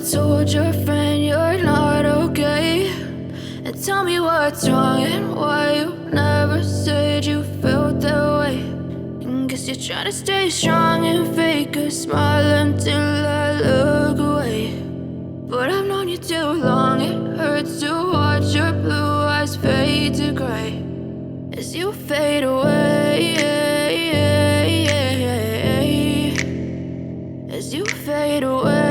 told your friend you're not okay, and tell me what's wrong and why you never said you felt that way. And guess you're trying to stay strong and fake a smile until I look away. But I've known you too long, it hurts to watch your blue eyes fade to gray as you fade away, as you fade away.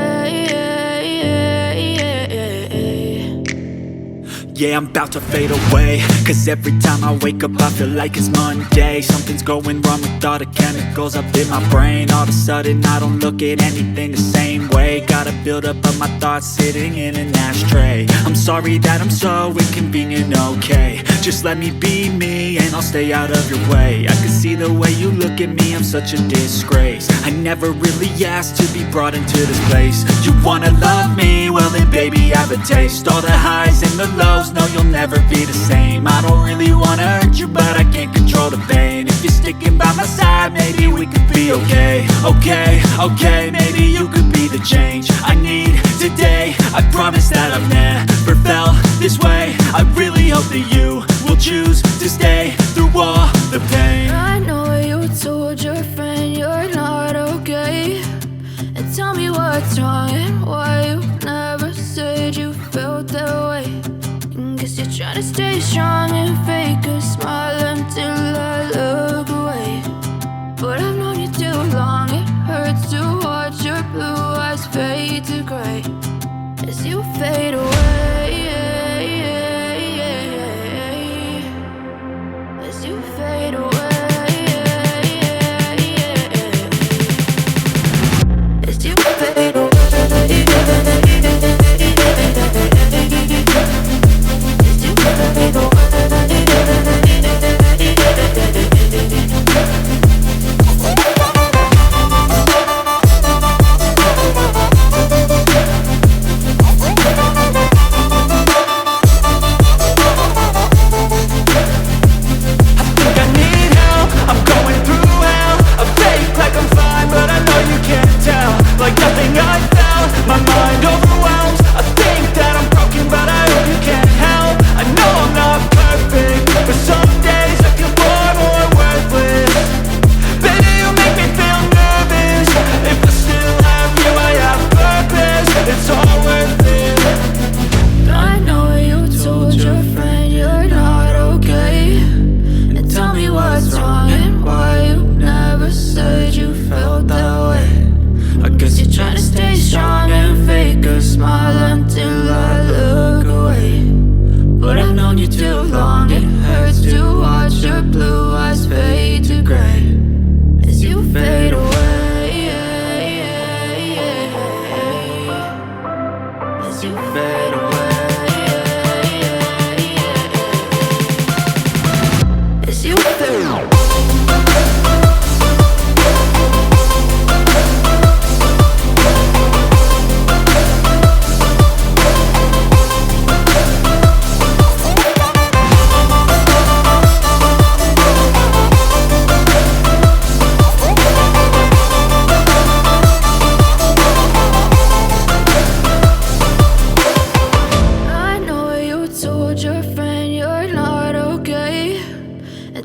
Yeah, I'm about to fade away, cause every time I wake up I feel like it's Monday. Something's going wrong with all the chemicals up in my brain. All of a sudden I don't look at anything the same way. Got a buildup of my thoughts sitting in an ashtray. I'm sorry that I'm so inconvenient, okay. Just let me be me and I'll stay out of your way. I can see the way you look at me, I'm such a disgrace. I never really asked to be brought into this place. You wanna love me? Well then baby have a taste. All the highs and the lows, no, you'll never be the same. I don't really wanna hurt you, but I can't control the pain. If you're sticking by my side, maybe we could be okay. Okay, maybe you could be the change I need today. I promise that I've never felt this way. I really hope that you will choose to stay through all the pain. I know you told your friend you're not okay, and tell me what's wrong and why you never said you felt that way. Guess you're trying to stay strong and fake a smile until I look away. But I've known you too long, it hurts to watch your blue eyes fade to gray as you fade away, as you fade away, as you fade away.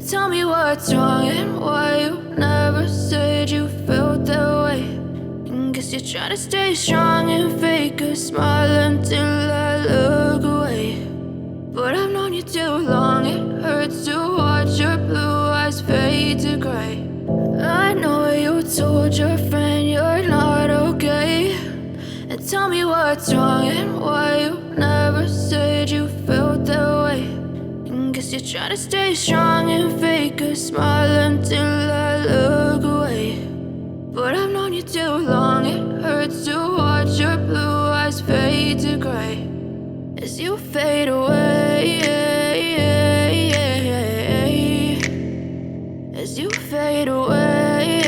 Tell me what's wrong and why you never said you felt that way. And guess you're trying to stay strong and fake a smile until I look away. But I've known you too long, it hurts to watch your blue eyes fade to gray. I know you told your friend you're not okay, and tell me what's wrong and why you never said you felt that way. Guess you're trying to stay strong and fake a smile until I look away. But I've known you too long, it hurts to watch your blue eyes fade to gray as you fade away, as you fade away.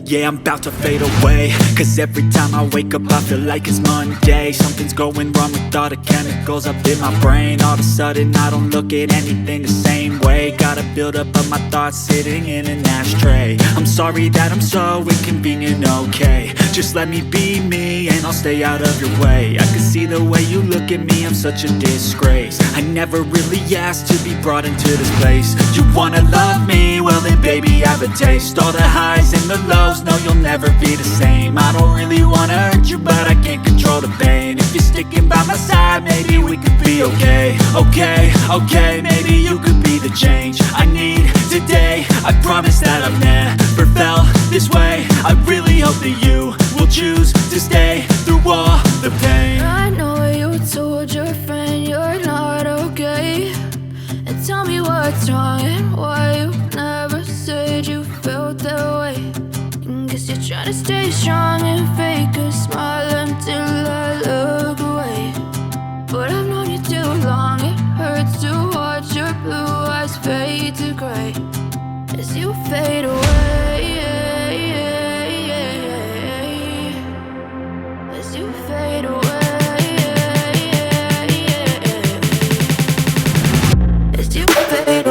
Yeah, I'm about to fade away, cause every time I wake up I feel like it's Monday. Something's going wrong with all the chemicals up in my brain. All of a sudden I don't look at anything the same way. Gotta build up of my thoughts sitting in an ashtray. I'm sorry that I'm so inconvenient, okay. Just let me be me and I'll stay out of your way. I can see the way you look at me, I'm such a disgrace. I never really asked to be brought into this place. You wanna love me? Well then baby, have a taste. All the highs and the lows, no, you'll never be the same. I don't really wanna hurt you, but I can't control the pain. If you're sticking by my side, maybe we could be okay. Okay, maybe you could be the change I need today. I promise that I've never felt this way. I really hope that you will choose to stay through all the pain. I know you told your friend you're not okay, and tell me what's wrong and why you never said you felt that way. And guess you're trying to stay strong and fake a smile until I look away. But I've known you too long, it hurts to watch your blue eyes fade to gray as you fade away. As you fade away. As you fade